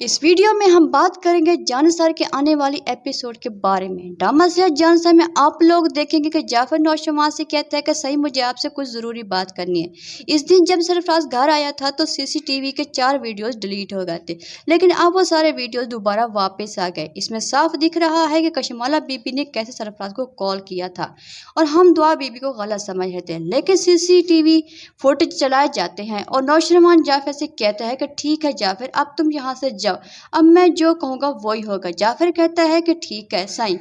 इस वीडियो में हम बात करेंगे जानिसार के आने वाली एपिसोड के बारे में। ड्रामा सीरियल जानिसार में आप लोग देखेंगे कि जाफर नौशरवान से कहता है कि सही मुझे आपसे कुछ ज़रूरी बात करनी है। इस दिन जब सरफराज घर आया था तो सीसीटीवी के 4 वीडियोस डिलीट हो गए थे, लेकिन अब वो सारे वीडियोस दोबारा वापस आ गए। इसमें साफ दिख रहा है कि कशमाला बीबी ने कैसे सरफराज को कॉल किया था और हम दुआ बीबी को गलत समझ रहे थे, लेकिन सीसीटीवी फुटेज चलाए जाते हैं और नौशरवान जाफर से कहता है कि ठीक है जाफर, अब तुम यहाँ से जाओ, अब मैं जो कहूँगा वही होगा। जाफर कहता है कि ठीक है साईं।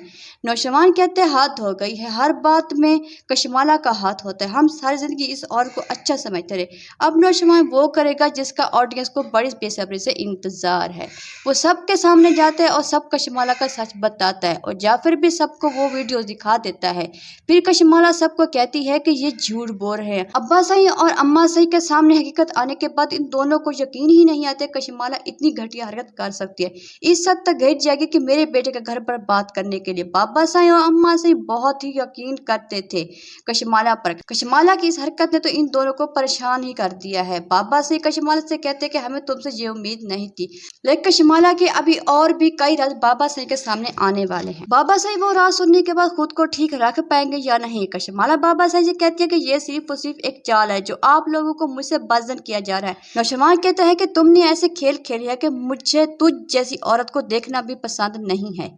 नौशरवान कहते हैं हाथ हो गई है, हर बात में कशमाला का हाथ होता है, हम सारी जिंदगी इस औरत को अच्छा समझते रहे। अब नौशरवान वो करेगा जिसका ऑडियंस को बड़ी बेसब्री से इंतजार है। वो सबके सामने जाता है और सब कशमाला का सच बताता है और जाफर भी सबको वो वीडियो दिखा देता है। फिर कशमाला सबको कहती है कि ये झूठ बोल रहे हैं। अब्बा सही और अम्मा सही के सामने हकीकत आने के बाद इन दोनों को यकीन ही नहीं आता कशमाला इतनी घटिया हरकत कर सकती है। इस हद तक घट जाएगी कि मेरे बेटे के घर पर बात करने के लिए बाबा साईं और अम्मा साईं बहुत ही यकीन करते थे कशमाला पर। कशमाला की इस हरकत ने तो इन दोनों को परेशान ही कर दिया है। बाबा साईं कशमाला से कहते कि हमें तुमसे ये उम्मीद नहीं थी, लेकिन कशमाला के अभी और भी कई राज बाबा साईं के सामने आने वाले हैं। बाबा साईं वो राज सुनने के बाद खुद को ठीक रख पाएंगे या नहीं। कशमाला बाबा साईं से कहती है कि ये सिर्फ और सिर्फ एक चाल है जो आप लोगों को मुझसे बदजन किया जा रहा है। नौशरवान कहता है कि तुमने ऐसे खेल खेले है कि मुझे तुझ जैसी औरत को देखना भी पसंद नहीं है।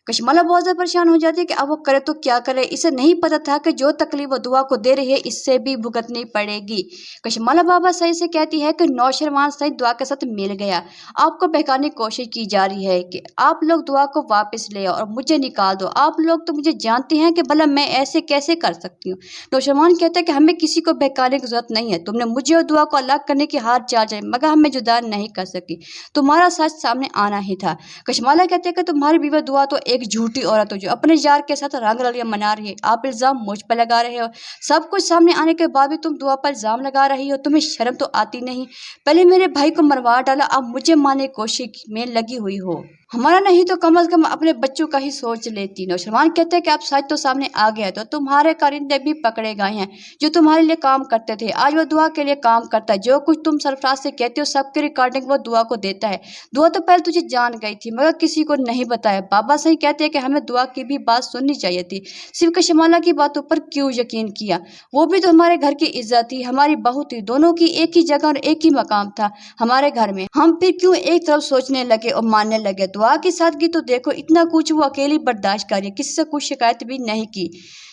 कशमाला बहुत ज़्यादा परेशान हो जाती है कि अब वो करे तो क्या करे। इसे नहीं पता था कि जो तकलीफ वो दुआ को दे रही है इससे भी भुगतनी पड़ेगी। कशमाला बाबा सही से कहती है कि नौशरवान सही दुआ के साथ मिल गया, आपको बहकाने की कोशिश की जा रही है कि आप लोग दुआ को वापस ले आओ और मुझे निकाल दो। आप लोग तो मुझे जानते हैं कि भला मैं ऐसे कैसे कर सकती हूँ। नौशरवान कहता है कि हमें किसी को बहकाने की जरूरत नहीं है, तुमने मुझे और दुआ को अलग करने की हार चाल है मगर हमें जुदा नहीं कर सकी, तुम्हारा सच सामने आना ही था। कशमाला कहते हैं कि तुम्हारी बीवी दुआ तो एक झूठी औरत हो जो अपने यार के साथ रंग रलियां मना रही है। आप इल्जाम मुझ पर लगा रहे हो, सब कुछ सामने आने के बाद भी तुम दुआ पर इल्जाम लगा रही हो, तुम्हें शर्म तो आती नहीं। पहले मेरे भाई को मरवा डाला, अब मुझे मारने की कोशिश में लगी हुई हो। हमारा नहीं तो कम से कम अपने बच्चों का ही सोच लेती। नौशरवान कहते हैं कि अब सच तो सामने आ गया तो तुम्हारे कारिंदे भी पकड़े गए हैं जो तुम्हारे लिए काम करते थे, आज वो दुआ के लिए काम करता है। जो कुछ तुम सरफराज से कहते हो सबकी रिकॉर्डिंग वो दुआ को देता है। दुआ तो पहले तुझे जान गई थी मगर किसी को नहीं बताया। बाबा सही कहते हैं कि हमें दुआ की भी बात सुननी चाहिए थी, सिर्फ कशमाला की बातों पर क्यों यकीन किया। वो भी तो हमारे घर की इज्जत थी, हमारी बहू थी, दोनों की एक ही जगह और एक ही मकाम था हमारे घर में। हम फिर क्यों एक तरफ सोचने लगे और मानने लगे। दुआ की सादगी तो देखो, इतना कुछ वो अकेली बर्दाश्त कर रही है, किसी से कुछ शिकायत भी नहीं की।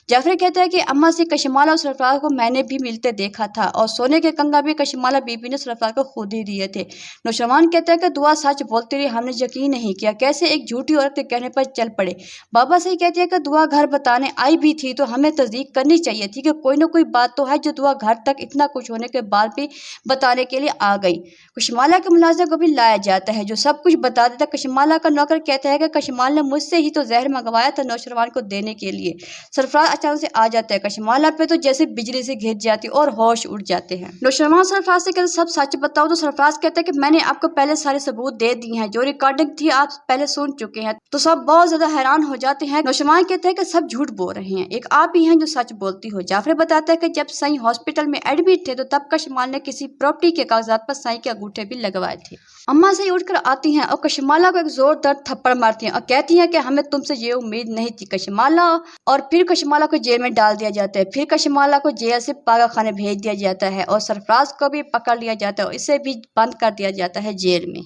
जाफर कहता है कि अम्मा से कशमाला और सरफराज को मैंने भी मिलते देखा था और सोने के कंगा भी कशमाला बीबी ने सरफराज को खुद ही दिए थे। नौशरवान कहता है कि दुआ सच बोलती रही, हमने यकीन नहीं किया, कैसे एक झूठी औरत के कहने पर चल पड़े। बाबा सही कहती है कि दुआ घर बताने आई भी थी तो हमें तस्दीक करनी चाहिए थी कि कोई ना कोई बात तो है जो दुआ घर तक इतना कुछ होने के बाद भी बताने के लिए आ गई। कशमाला के मुलाजिम को भी लाया जाता है जो सब कुछ बता देता। कशमाला का नौकर कहता है कि कशमाल ने मुझसे ही तो जहर मंगवाया था नौशरवान को देने के लिए। सरफराज अचानक से आ जाता है, कशमाला पे तो जैसे बिजली से घिर जाती और होश उड़ जाते हैं। नौशरवान सरफराज से कहते सब सच बताओ तो सरफराज कहते हैं कि मैंने आपको पहले सारे सबूत दे दिए हैं, जो रिकॉर्डिंग थी आप पहले सुन चुके हैं। तो सब बहुत ज्यादा हैरान हो जाते हैं। नौशरवान कहते हैं कि सब झूठ बोल रहे हैं, एक आप ही हैं जो सच बोलती हो। जाफर बताता है कि जब साईं हॉस्पिटल में एडमिट थे तो तब कशमाल ने किसी प्रॉपर्टी के कागजात पर साईं के अंगूठे भी लगवाए थे। अम्मा से उठकर आती हैं और कशमाला को एक जोरदार थप्पड़ मारती हैं और कहती हैं कि हमें तुमसे ये उम्मीद नहीं थी कशमाला। और फिर कशमाला को जेल में डाल दिया जाता है। फिर कशमाला को जेल से पागल खाने भेज दिया जाता है और सरफराज को भी पकड़ लिया जाता है और इसे भी बंद कर दिया जाता है जेल में।